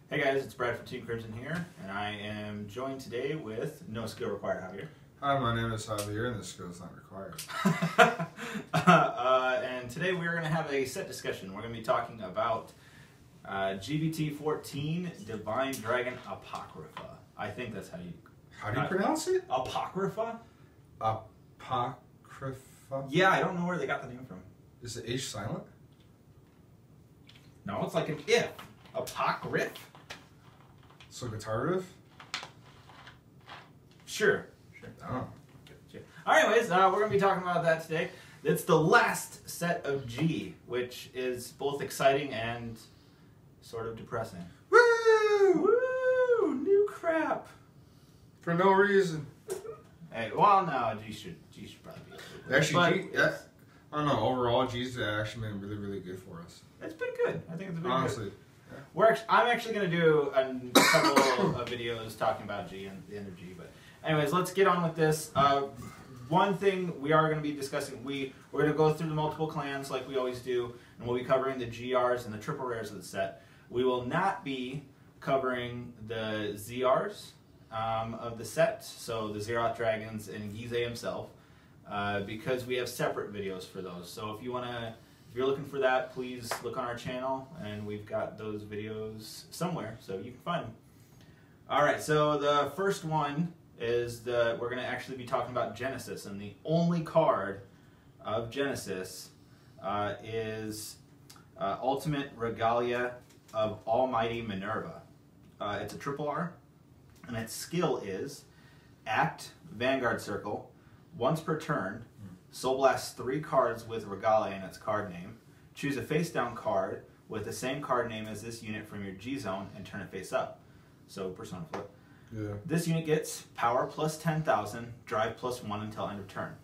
Hey guys, it's Brad from Team Crimson here, and I am joined today with no skill required Javier. Hi, my name is Javier, and the skill is not required. And today we're going to have a set discussion. We're going to be talking about G-BT14 Divine Dragon Apocrypha. I think that's how you... How do you pronounce it? Apocrypha? Apocrypha? Yeah, I don't know where they got the name from. Is the H silent? No, it's like an if. Apocryph? So guitar riff? Sure. Oh. Sure. Anyways, we're going to be talking about that today. It's the last set of G, which is both exciting and sort of depressing. Woo! Woo! New crap. For no reason. Hey, well, no, G should probably be a little Actually, bit. G, I don't know, overall, G's actually been really, really good for us. It's been good. I think it's been Honestly. good. I'm actually going to do a couple of videos talking about G and the end of G. But anyways, let's get on with this. One thing we are going to be discussing, we're going to go through the multiple clans like we always do, and we'll be covering the GRs and the triple rares of the set. We will not be covering the ZRs of the set, so the Zeroth Dragons and Gizeh himself, because we have separate videos for those. So if you're looking for that, please look on our channel, and we've got those videos somewhere, so you can find them. Alright, so the first one is we're going to actually be talking about Genesis, and the only card of Genesis is Ultimate Regalia of Almighty Minerva. It's a triple R, and its skill is Act Vanguard Circle, once per turn, Soul Blast 3 cards with Regalia in its card name. Choose a face-down card with the same card name as this unit from your G-Zone and turn it face up. So, Persona Flip. Yeah. This unit gets power plus 10,000, drive plus 1 until end of turn.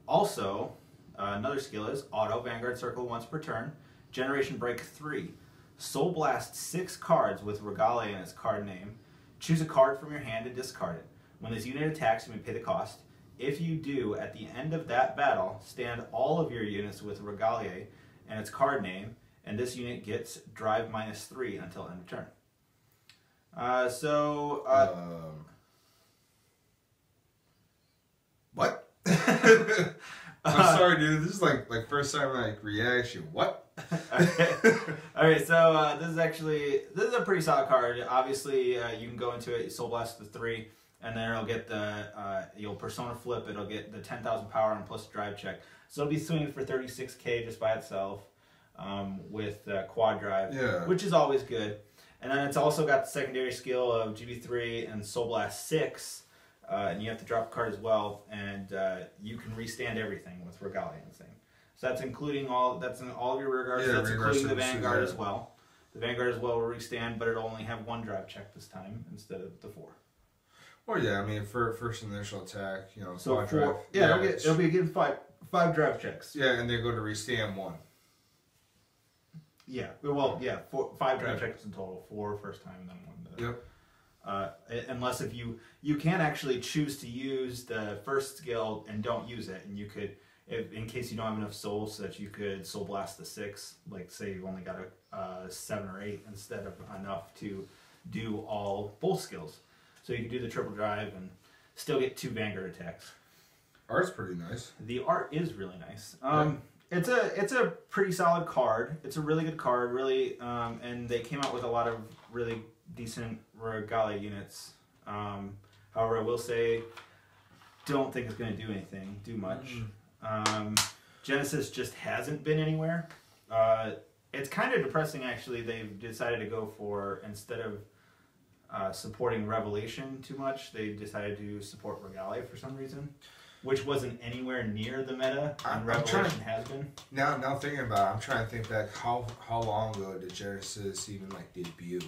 Also, another skill is Auto Vanguard Circle once per turn, Generation Break 3. Soul Blast 6 cards with Regalia in its card name. Choose a card from your hand and discard it. When this unit attacks, you may pay the cost. If you do, at the end of that battle, stand all of your units with Regalia and its card name, and this unit gets drive minus 3 until end of turn. What? I'm sorry, dude. This is like first time reaction. What? Alright, so this is a pretty solid card. Obviously, you can go into it, Soul Blast the 3. And then it'll get you'll Persona Flip, it'll get the 10,000 power and plus drive check. So it'll be swinging for 36k just by itself with quad drive, which is always good. And then it's also got the secondary skill of GB3 and Soul Blast 6, and you have to drop a card as well, and you can restand everything with Regalia and thing. So that's including all of your regards, that's including the Vanguard as well. The Vanguard as well will restand, but it'll only have 1 drive check this time instead of the 4. Well, yeah, I mean, for first initial attack, you know, so 4 drive. Yeah, it'll be getting five drive checks. Yeah, and they go to restand 1. Yeah, well, yeah, 5 drive checks in total. 4 first time, and then 1. Yep. Unless if you can actually choose to use the first skill and don't use it, and you could, in case you don't have enough souls, so that you could Soul Blast the 6, like say you only got a 7 or 8 instead of enough to do both skills. So you can do the triple drive and still get 2 Vanguard attacks. Art's pretty nice. The art is really nice. It's a pretty solid card. It's a really good card, really, and they came out with a lot of really decent Regalia units. However, I will say, don't think it's going to do much. Genesis just hasn't been anywhere. It's kind of depressing, actually. They've decided to go for, instead of supporting Revelation too much, they decided to support Regalia for some reason, which wasn't anywhere near the meta, and Revelation has been. Now thinking about it, I'm trying to think back, how long ago did Genesis even debut?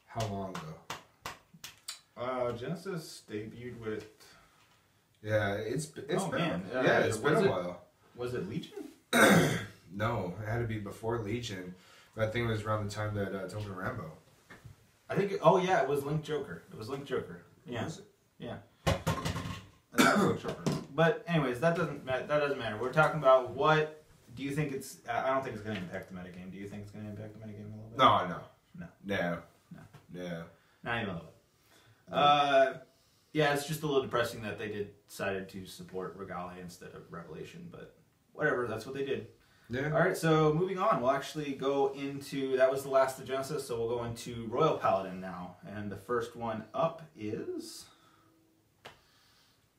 How long ago? Genesis debuted with... Yeah, it's been a while. Was it Legion? No, it had to be before Legion, but I think it was around the time that Token Rambo. I think, it was Link Joker. It was Link Joker. Yeah. Was it? Yeah. But anyways, that doesn't matter. We're talking about what do you think it's... I don't think it's going to impact the metagame. Do you think it's going to impact the metagame a little bit? No. Yeah. Not even a little bit. Yeah, it's just a little depressing that they decided to support Regale instead of Revelation, but whatever, that's what they did. Yeah. All right, so moving on, we'll actually go into, that was the last of Genesis, so we'll go into Royal Paladin now. And the first one up is...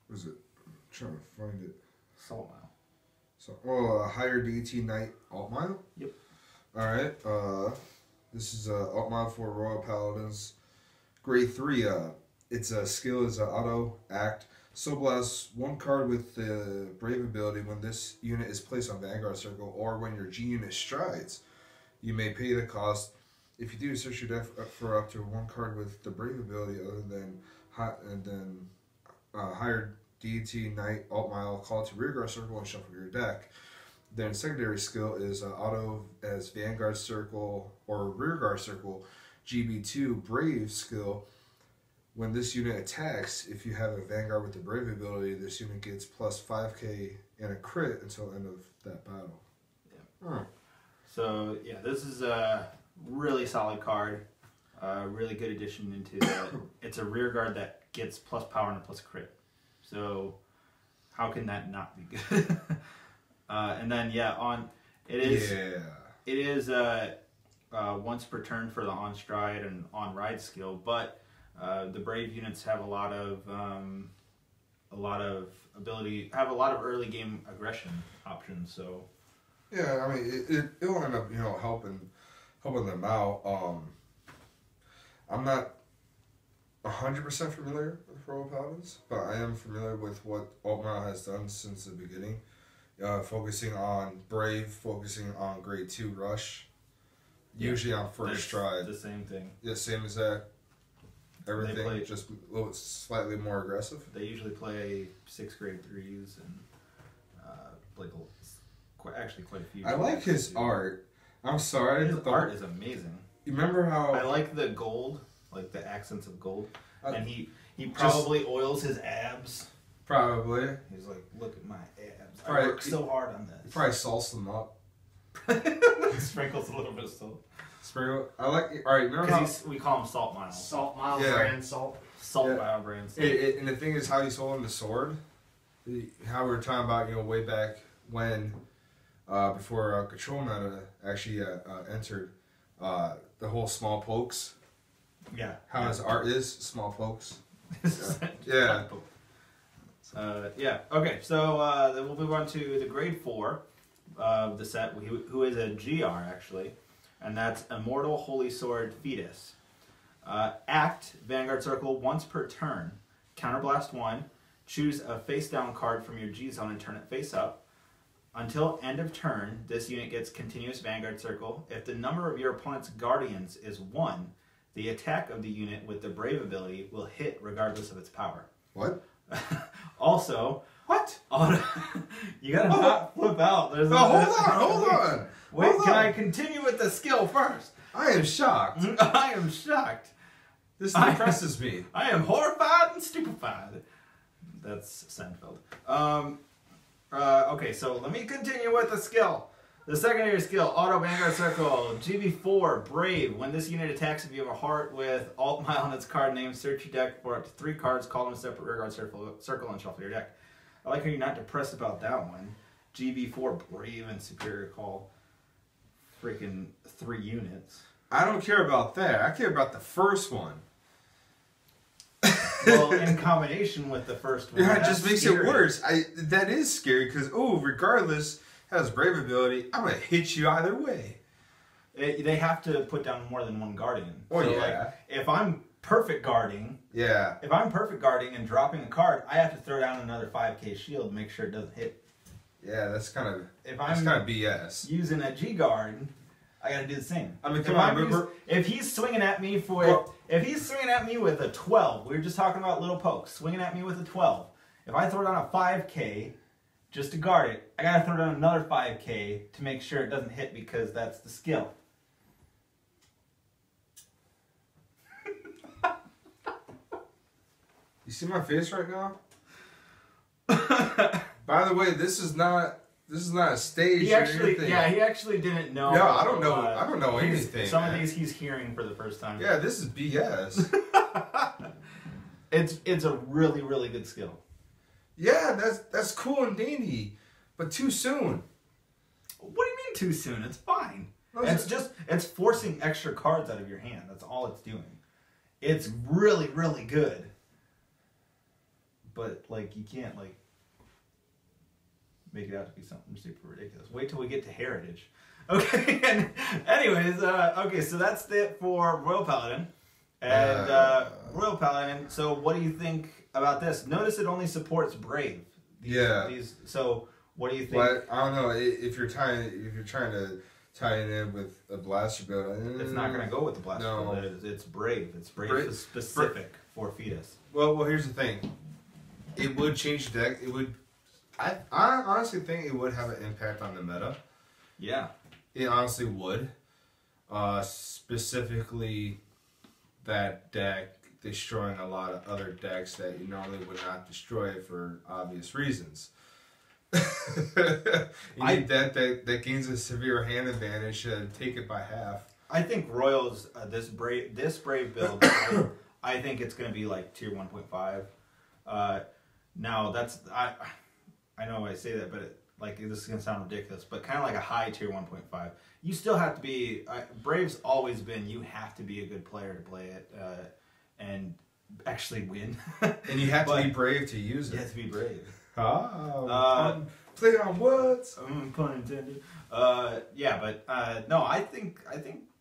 What is it? I'm trying to find it. Salt Mile. So, higher DT Knight Alt Mile? Yep. Alright, this is Alt Mile for Royal Paladins. Grade 3, its skill is auto act. Soul Blast, one card with the Brave ability when this unit is placed on Vanguard Circle or when your G unit strides. You may pay the cost. If you do, search your deck for up to one card with the Brave ability other than higher DT Knight Alt Mile, call to Rearguard Circle and shuffle your deck. Then secondary skill is auto as Vanguard Circle or Rearguard Circle. GB2 Brave skill. When this unit attacks, if you have a Vanguard with the Brave ability, this unit gets plus 5k and a crit until the end of that battle. Yeah. Hmm. So, yeah, this is a really solid card. Really good addition into that. It's a rear guard that gets plus power and a plus crit. So, how can that not be good? And then, yeah, it is once per turn for the on stride and on ride skill, but the Brave units have a lot of ability, have a lot of early game aggression options. So yeah, I mean it will end up helping them out. I'm not 100% familiar with Royal Paladins, but I am familiar with what Altmile has done since the beginning, focusing on Brave, focusing on Grade 2 Rush, usually on first stride. The same thing. Yeah, same as that. Everything just a little slightly more aggressive. They usually play 6 grade 3s and actually quite a few. I like his art. I'm sorry. His art is amazing. You remember how I like the gold, like the accents of gold, and he probably oils his abs. Probably. He's like, look at my abs. Probably, I worked so hard on this. Probably salts them up. Sprinkles a little bit of salt. Sprinkle. I like. All right, remember how we call him Salt Mile. Salt Mile brand salt. Salt Mile brand salt. And the thing is, how he's holding the sword. How we were talking about, way back when, before Control Meta actually entered, the whole small pokes. Yeah. How his art is small pokes. Yeah. Yeah. Okay. So then we'll move on to the grade 4 of the set, who is a GR actually, and that's Immortal Holy Sword Fetus. Act Vanguard Circle once per turn. Counterblast 1. Choose a face down card from your G zone and turn it face up. Until end of turn, this unit gets continuous Vanguard Circle. If the number of your opponent's guardians is 1, the attack of the unit with the Brave ability will hit regardless of its power. What? Also, what? You gotta not flip out. Hold on. Wait, can I continue with the skill first? I am shocked. I am shocked. This impresses me. I am horrified and stupefied. That's Seinfeld. Okay, so let me continue with the skill. The secondary skill, Auto Vanguard Circle, GB4, Brave. When this unit attacks, if you have a heart with Alt Mile on its card name, search your deck for up to 3 cards, call them a separate rearguard circle, and shuffle your deck. I like how you're not depressed about that one. GB4, Brave, and Superior Call. Freaking 3 units. I don't care about that. I care about the first one. Well, in combination with the first one. Yeah, it just makes it worse. That is scary because, regardless, has Brave ability, I'm going to hit you either way. They have to put down more than 1 guardian. Oh, so, yeah. Like, if I'm perfect guarding, if I'm perfect guarding and dropping a card, I have to throw down another 5k shield to make sure it doesn't hit. Yeah, that's kind of BS. Using a G guard, I got to do the same. I mean, come on, if he's swinging at me if he's swinging at me with a 12, we were just talking about little pokes, swinging at me with a 12. If I throw down a 5k just to guard it, I got to throw down another 5k to make sure it doesn't hit because that's the skill. You see my face right now? By the way, this is not This is not a stage. He actually, he actually didn't know. No, I don't know. I don't know anything. Some of these he's hearing for the first time. Yeah, this is BS. It's a really, really good skill. Yeah, that's cool and dandy, but too soon. What do you mean too soon? It's fine. No, It's forcing extra cards out of your hand. That's all it's doing. It's really, really good. But like you can't like make it out to be something super ridiculous. Wait till we get to Heritage. Okay, and anyways, okay, so that's it for Royal Paladin. And Royal Paladin, so what do you think about this? Notice it only supports Brave. So what do you think? Well, I don't know, if you're trying to tie it in with a blaster build, it's not going to go with the blaster build. It's Brave. It's Brave specific for Fetus. Well, here's the thing. It would change the deck. It would. I honestly think it would have an impact on the meta. Yeah. It honestly would. Specifically, that deck destroying a lot of other decks that you normally would not destroy for obvious reasons. You need that gains a severe hand advantage to take it by half. I think Royals this brave build. I think it's going to be like tier 1.5. Now that's I know I say that, but this is going to sound ridiculous, but kind of like a high tier 1.5. You still have to be Brave's always been. You have to be a good player to play it and actually win. And you have to be brave to use it. You have to be brave. Play on words. Pun intended. Yeah, but no, I think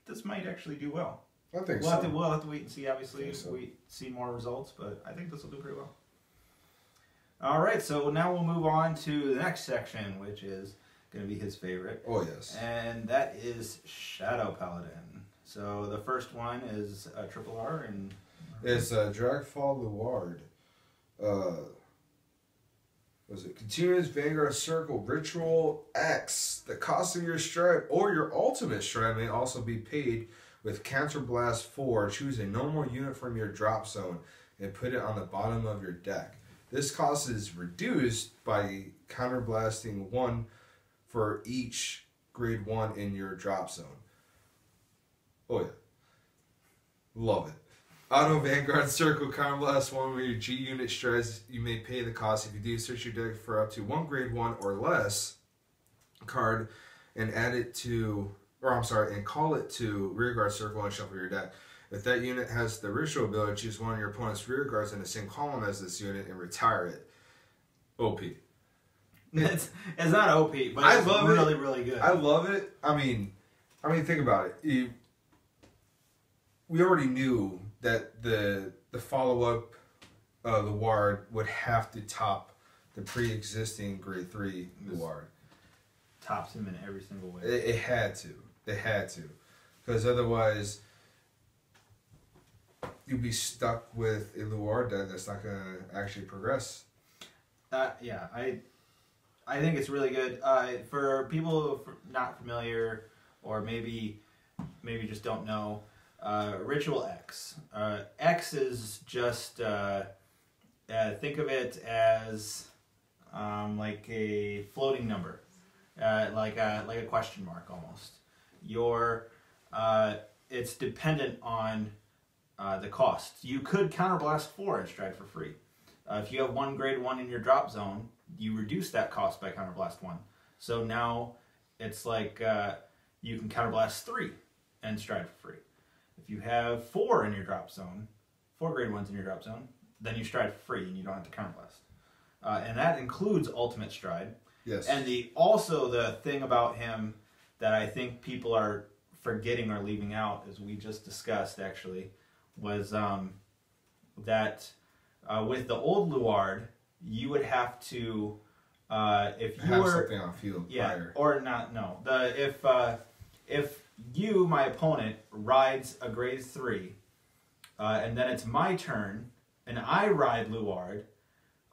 this might actually do well. I think We'll have to wait and see. Obviously, we see more results, but I think this will do pretty well. All right, so now we'll move on to the next section, which is going to be his favorite. Oh yes. And that is Shadow Paladin. So the first one is a triple R and it's Dragfall Luard. Was it continuous Vanguard Circle Ritual X? The cost of your stride or your ultimate stride may also be paid with Counterblast 4. Choose a normal unit from your drop zone and put it on the bottom of your deck. This cost is reduced by counterblasting 1 for each grade 1 in your drop zone. Oh yeah. Love it. Auto Vanguard Circle Counterblast 1 with your G unit strides. You may pay the cost. If you do, search your deck for up to 1 grade 1 or less card and add it to, and call it to Rearguard Circle and shuffle your deck. If that unit has the ritual ability, choose one of your opponent's rear guards in the same column as this unit and retire it. OP. It's not OP, but it's really, really good. I love it. I mean, think about it. We already knew that the follow-up Luard would have to top the pre-existing grade 3 Luard. Tops him in every single way. It had to. It had to. Because otherwise, you'd be stuck with a Luard deck that's not going to actually progress. Yeah, I think it's really good. For people who are not familiar or maybe just don't know, Ritual X. X is just, think of it as like a floating number, like a question mark almost. It's dependent on the cost. You could counterblast 4 and stride for free. If you have 1 grade 1 in your drop zone, you reduce that cost by counterblast 1. So now it's like you can counterblast 3 and stride for free. If you have 4 in your drop zone, 4 grade 1s in your drop zone, then you stride for free and you don't have to counterblast. And that includes ultimate stride. Yes. And the thing about him that I think people are forgetting or leaving out, as we just discussed actually, was that with the old Luard, you would have to if you have were something on field prior. Or not. No, if you, my opponent, rides a grade 3, and then it's my turn, and I ride Luard,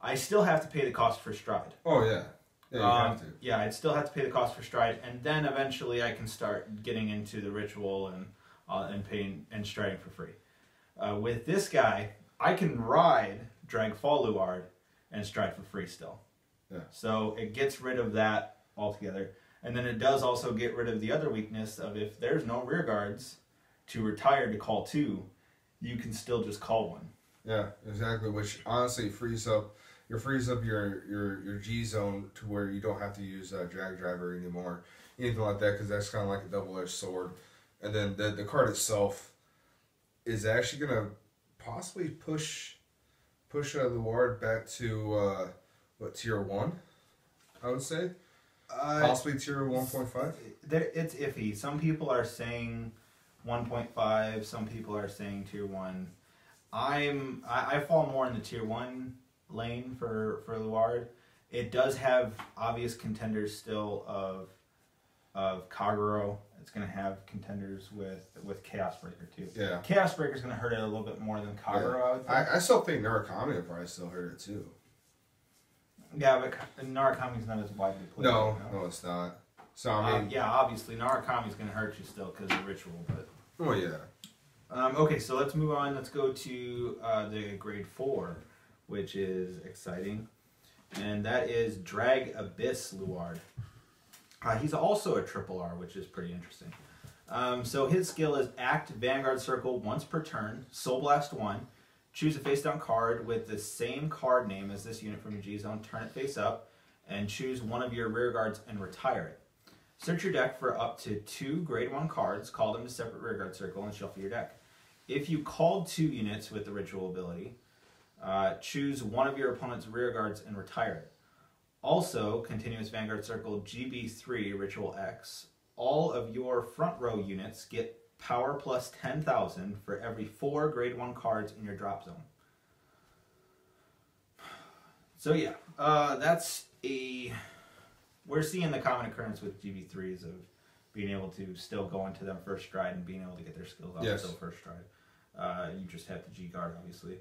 I still have to pay the cost for stride. Oh yeah, yeah, you have to. Yeah, I'd still have to pay the cost for stride, and then eventually I can start getting into the ritual and paying and striding for free. With this guy, I can ride Dragfall Luard and stride for free still. Yeah. So it gets rid of that altogether. And then it does also get rid of the other weakness of if there's no rear guards to retire to call 2, you can still just call 1. Yeah, exactly. Which honestly frees up your G zone to where you don't have to use drag driver anymore, anything like that, because that's kind of like a double-edged sword. And then the card itself is actually gonna possibly push Luard back to tier 1, I would say. Possibly tier 1.5. It's iffy. Some people are saying 1.5. Some people are saying tier 1. I fall more in the tier 1 lane for Luard. It does have obvious contenders still of Kagero. It's going to have contenders with Chaos Breaker too. Yeah. Chaos Breaker is going to hurt it a little bit more than Kagero. I would think. I still think Narukami will probably still hurt it too. Yeah, but Narukami's not as widely played. No, it's not. So I mean, yeah, obviously Narukami's going to hurt you still because of Ritual, but. Oh yeah. Okay, so let's move on. Let's go to the grade 4, which is exciting, and that is Drag Abyss Luard. He's also a triple R, which is pretty interesting. So his skill is Act Vanguard Circle once per turn, Soul Blast 1. Choose a face-down card with the same card name as this unit from your G-Zone, turn it face up, and choose one of your rear guards and retire it. Search your deck for up to 2 grade 1 cards, call them to separate rear guard circle, and shuffle your deck. If you called 2 units with the ritual ability, choose one of your opponent's rear guards and retire it. Also, Continuous Vanguard Circle GB3 Ritual X. All of your front row units get power plus 10,000 for every 4 grade 1 cards in your drop zone. So yeah, that's a... We're seeing the common occurrence with GB3s of being able to still go into them first stride and being able to get their skills off still first stride. You just have to G-guard, obviously.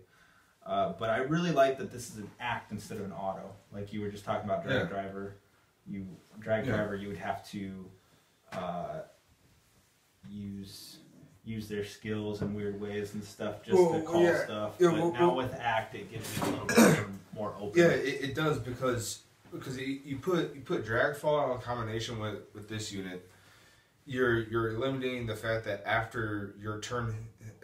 But I really like that this is an act instead of an auto. Like you were just talking about drag driver. Driver, you would have to use their skills in weird ways and stuff just to call stuff. But now with act, it gives you a little bit more open. Yeah, it does because you put drag fall in combination with this unit. You're eliminating the fact that after your turn,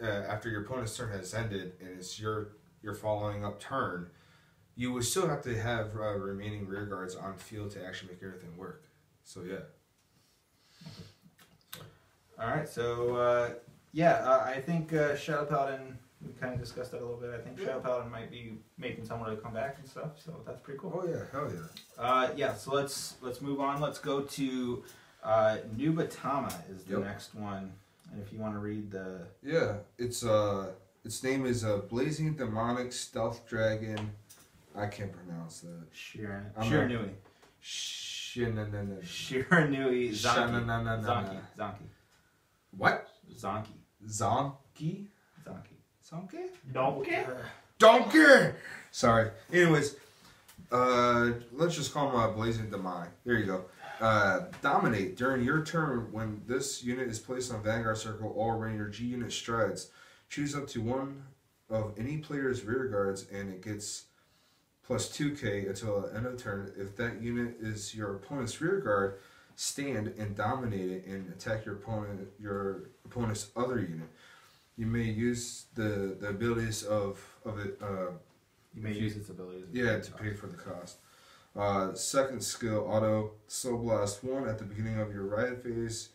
after your opponent's turn has ended and it's your following up turn, you would still have to have remaining rear guards on field to actually make everything work. So yeah. All right, so I think Shadow Paladin. We kind of discussed that a little bit. I think Shadow Paladin might be making someone to come back and stuff. So that's pretty cool. Oh yeah, hell yeah. So let's move on. Let's go to Nubatama is the next one. And if you want to read the its name is Blazing Demonic Stealth Dragon. I can't pronounce that. Shiranui. Shiranui Zonki. Zonki. What? Zonki. Zonki? Zonki? Donkey! Sorry. Anyways, let's just call him Blazing Demonic. There you go. Dominate. During your turn, when this unit is placed on Vanguard Circle or when your G unit strides, choose up to one of any player's rear guards and it gets plus 2k until the end of the turn. If that unit is your opponent's rear guard, stand and dominate it and attack your opponent's other unit. You may use the abilities of it. You may use its abilities. Yeah, to pay for the cost. Second skill, auto Soul Blast 1 at the beginning of your riot phase.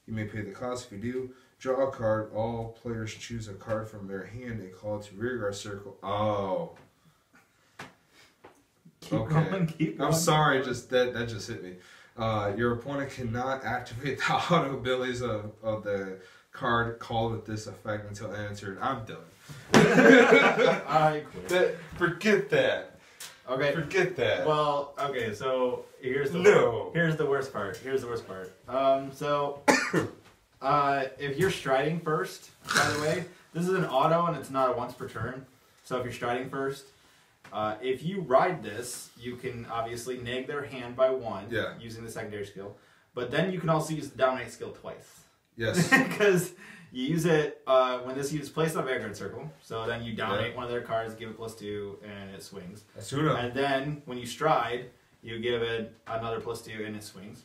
You may pay the cost. If you do, draw a card. All players choose a card from their hand and call it to rearguard circle. Oh. Keep going. I'm sorry, just that just hit me. Your opponent cannot activate the auto abilities of the card called with this effect until end of turn. I'm done. I quit. Forget that. Okay. Forget that. Well, okay, so here's the worst part. If you're striding first, by the way, this is an auto and it's not a once per turn. So if you're striding first, if you ride this, you can obviously neg their hand by 1 using the secondary skill. But then you can also use the dominate skill twice. Yes. Because you use it when this unit is placed on Vanguard Circle. So then you dominate one of their cards, give it +2, and it swings. That's true. And then when you stride, you give it another +2 in its swings.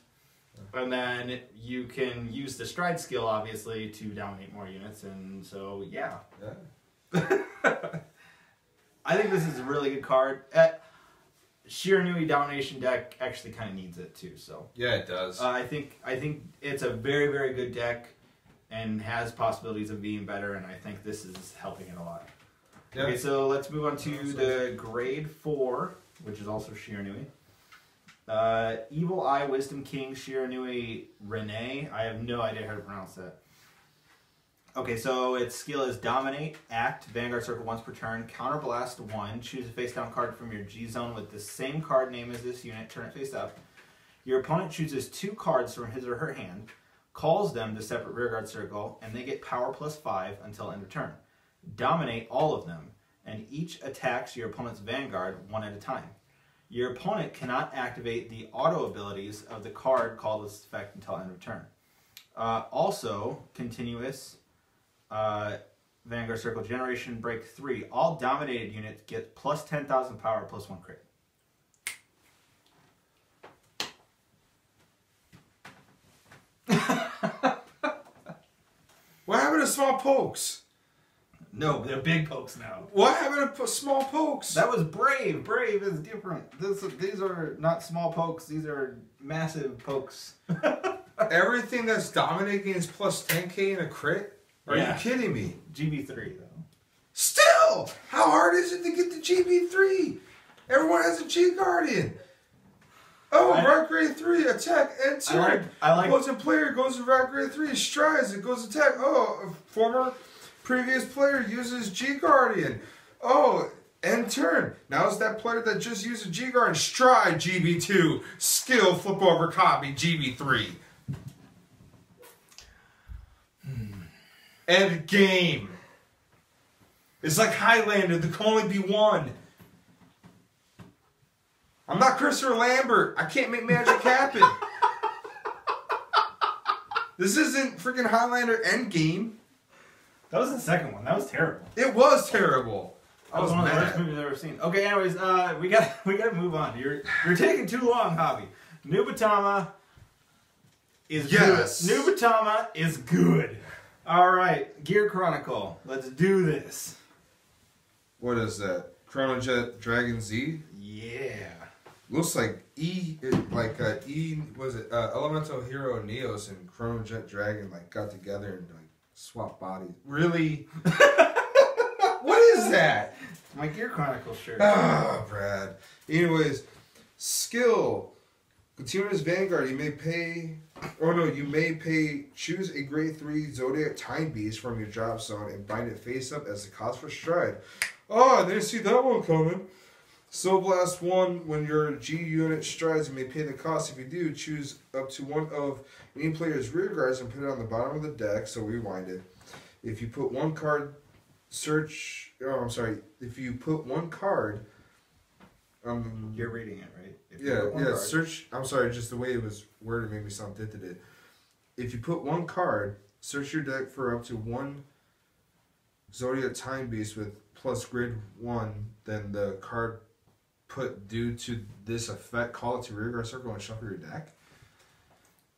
And then you can use the stride skill, obviously, to dominate more units. And so, yeah. I think this is a really good card. Shiranui Domination deck actually kind of needs it, too. So yeah, it does. I think it's a very, very good deck and has possibilities of being better. And I think this is helping it a lot. Yeah. Okay, so let's move on to the Grade 4, which is also Shiranui. Evil Eye Wisdom King Shiranui Renee. I have no idea how to pronounce that. Okay, so its skill is Dominate, Act, Vanguard Circle once per turn, Counterblast 1, choose a face down card from your G zone with the same card name as this unit, turn it face up. Your opponent chooses 2 cards from his or her hand, calls them to separate rearguard circle, and they get power +5 until end of turn. Dominate all of them, and each attacks your opponent's Vanguard one at a time. Your opponent cannot activate the auto abilities of the card called this effect until end of turn. Also, continuous Vanguard Circle Generation Break 3. All dominated units get plus 10,000 power +1 crit. What happened to small pokes? No, they're big pokes now. What happened to small pokes? That was Brave. Brave is different. These are not small pokes. These are massive pokes. Everything that's dominating is plus 10k in a crit? Are you kidding me? GB3, though. Still! How hard is it to get the GB3? Everyone has a G-Guardian. Oh, Rock Grade 3, attack, enter. Opposing player goes to Rock Grade 3, strides, it goes attack. Oh, former previous player uses G-Guardian. Oh, end turn. Now it's that player that just used a G-Guardian. Stride, GB2. Skill, flip over, copy, GB3. End game. It's like Highlander, there can only be one. I'm not Christopher Lambert. I can't make magic happen. This isn't freaking Highlander Endgame. That was the second one. That was terrible. It was terrible. That was one of the worst movies I've ever seen. Okay, anyways, we gotta move on. You're taking too long, Javi. Nubatama is good. Nubatama is good. All right, Gear Chronicle. Let's do this. What is that? Chronojet Dragon Z? Yeah. Looks like Elemental Hero Neos and Chronojet Dragon got together and swap bodies. Really? What is that? My Gear Chronicle shirt. Ah, Brad. Anyways, skill. Continuous Vanguard. You may pay. Choose a Grade 3 Zodiac Time Beast from your drop zone and bind it face up as the cost for stride. Oh, I didn't see that one coming. Soul Blast 1, when your G unit strides, you may pay the cost. If you do, choose up to one of any player's rear guards and put it on the bottom of the deck, so rewind it. If you put one card, if you put one card... You're reading it, right? Card, search... I'm sorry, just the way it was worded made me sound tinted. If you put one card, search your deck for up to one Zodiac Time Beast with plus grid 1, then the card put due to this effect, call it to rearguard circle and shuffle your deck.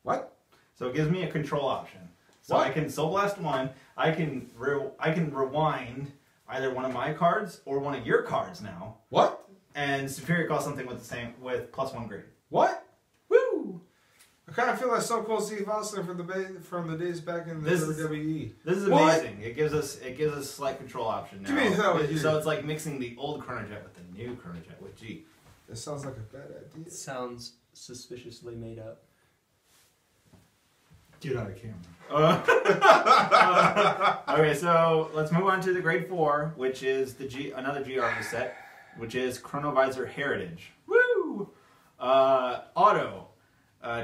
What? So it gives me a control option. So I can Soul Blast 1. I can rewind either one of my cards or one of your cards now. What? And Superior call something with plus 1 grade. What? Woo! I kind of feel like Stone Cold Steve Austin from the days back in the WWE. This is amazing. It gives us slight control option now. So it's like mixing the old Chronojet with the new Chronojet with G. It sounds like a bad idea. It sounds suspiciously made up. Get out of camera. Okay, so let's move on to the Grade 4, which is another GR set, which is Chronovisor Heritage. Woo! Auto.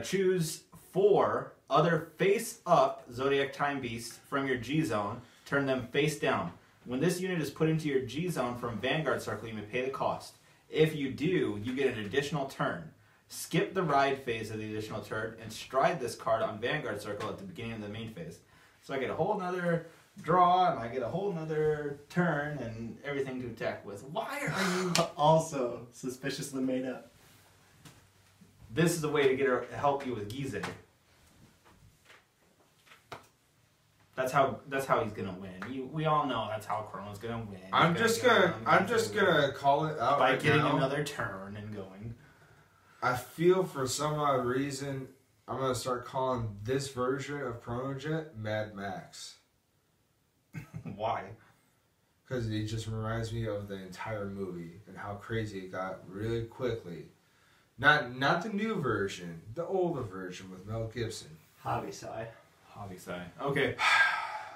Choose 4 other face-up Zodiac Time Beasts from your G-Zone. Turn them face down. When this unit is put into your G-Zone from Vanguard Circle, you may pay the cost. If you do, you get an additional turn. Skip the ride phase of the additional turn and stride this card on Vanguard Circle at the beginning of the main phase. So I get a whole nother draw, and I get a whole nother turn and everything to attack with. Why are you also suspiciously made up? this is a way to get her help you with Gize. That's how he's gonna win. We all know that's how Chrono's gonna win. I'm just gonna call it out by right getting now. another turn and going. I feel for some odd reason I'm gonna start calling this version of Chronojet Mad Max. Why? Because it just reminds me of the entire movie and how crazy it got really quickly. Not the new version, the older version with Mel Gibson. Hobby side. Hobby side. Okay.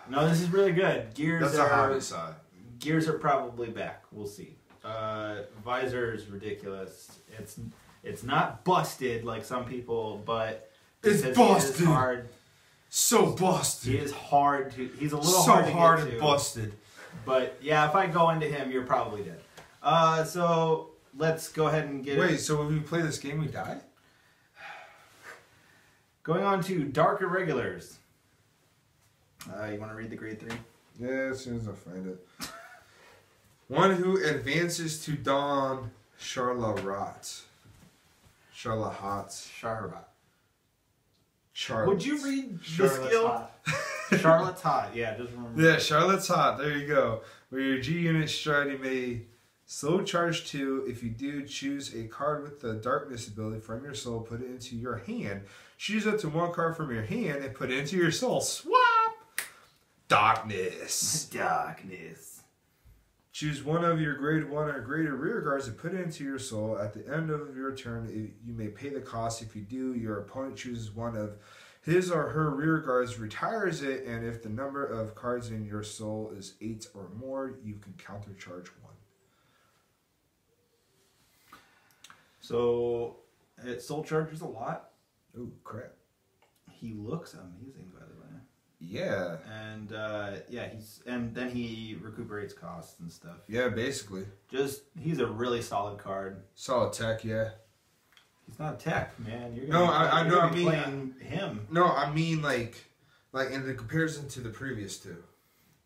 No, this is really good. That's a hobby side. Gears are probably back. We'll see. Visor is ridiculous. It's not busted like some people, but It's because busted. He is hard. So busted. He is hard to. He's a little so hard to hard get and to. busted. But yeah, if I go into him, you're probably dead. So let's go ahead and get. Wait, so when we play this game, we die? Going on to Dark Irregulars. You want to read the grade 3? Yeah, as soon as I find it. One who advances to Dawn Charlotte. Charlotte. Charlotte. Would you read the Charlotte's skill? hot. Charlotte's hot. Yeah, just remember. Yeah, Charlotte's hot. There you go. Where your G unit stride, you may slow charge 2. If you do, choose a card with the darkness ability from your soul, put it into your hand. Choose up to 1 card from your hand and put it into your soul. Swap! Darkness. Darkness. Choose one of your grade 1 or greater rear guards and put it into your soul. At the end of your turn, you may pay the cost. If you do, your opponent chooses one of his or her rear guards, retires it, and if the number of cards in your soul is 8 or more, you can countercharge 1. So, it soul charges a lot. Ooh, crap. He looks amazing, by the way. Yeah. And and then he recuperates costs and stuff. Yeah, basically. He's a really solid card. Solid tech, yeah. He's not a tech, man. You're No, I know. I mean, playing him. No, I mean like in the comparison to the previous two.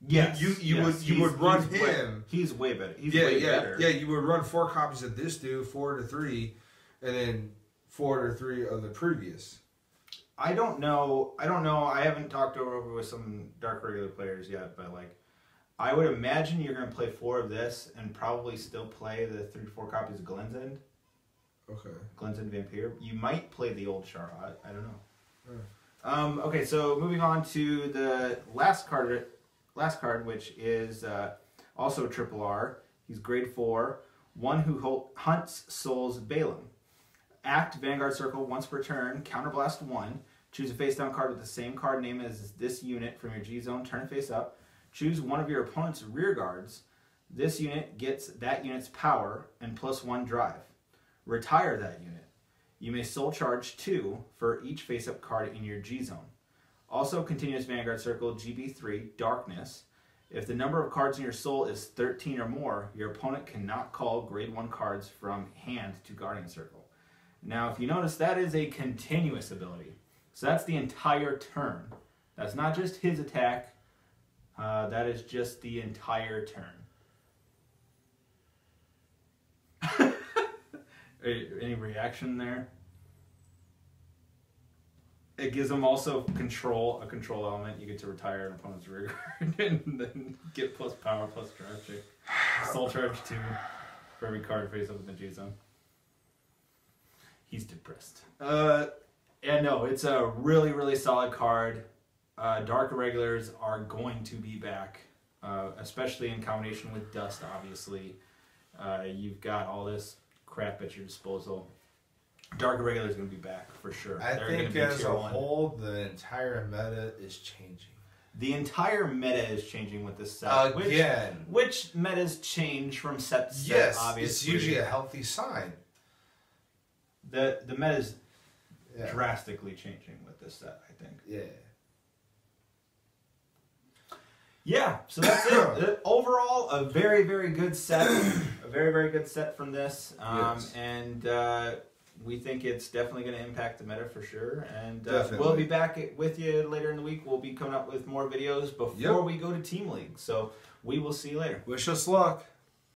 Yes, You would run him. He's way better. He's Yeah, way yeah, better. yeah. You would run 4 copies of this dude, 4 to 3, and then 4 to 3 of the previous. I don't know. I haven't talked over with some Dark Regular players yet, but like, I would imagine you're going to play 4 of this and probably still play the 3 to 4 copies of Glenn's End. Okay. Glenn's End Vampire. You might play the old Charlotte. I don't know. Yeah. Okay, so moving on to the last card, which is also triple R. He's grade 4. One who hunts souls Balaam. Act Vanguard Circle once per turn. Counterblast 1. Choose a face-down card with the same card name as this unit from your G-Zone. Turn face up. Choose one of your opponent's rear guards. This unit gets that unit's power and +1 drive. Retire that unit. You may soul charge 2 for each face-up card in your G-Zone. Also, continuous Vanguard Circle, GB3, Darkness. If the number of cards in your soul is 13 or more, your opponent cannot call grade 1 cards from hand to Guardian Circle. Now, if you notice, that is a continuous ability. So that's the entire turn. That's not just his attack. That is just the entire turn. Any reaction there? It gives him also a control element. You get to retire an opponent's rear guard and then get +power, +drive check. Soul charge 2 for every card face up in the G-Zone. He's depressed. And no, it's a really, really solid card. Dark Irregulars are going to be back, especially in combination with Dust, obviously. You've got all this crap at your disposal. Dark Irregular is going to be back for sure. I They're think gonna be as tier a 1. whole, the entire meta is changing. The entire meta is changing with this set. Again. Which metas change from set to set, Yes, obviously. it's usually a healthy sign. The meta is drastically changing with this set, I think. Yeah. Yeah, so that's it. Overall, a very, very good set. A very, very good set from this. Yes. And we think it's definitely going to impact the meta for sure. And Definitely. we'll be back with you later in the week. We'll be coming up with more videos before we go to Team League. So we will see you later. Wish us luck.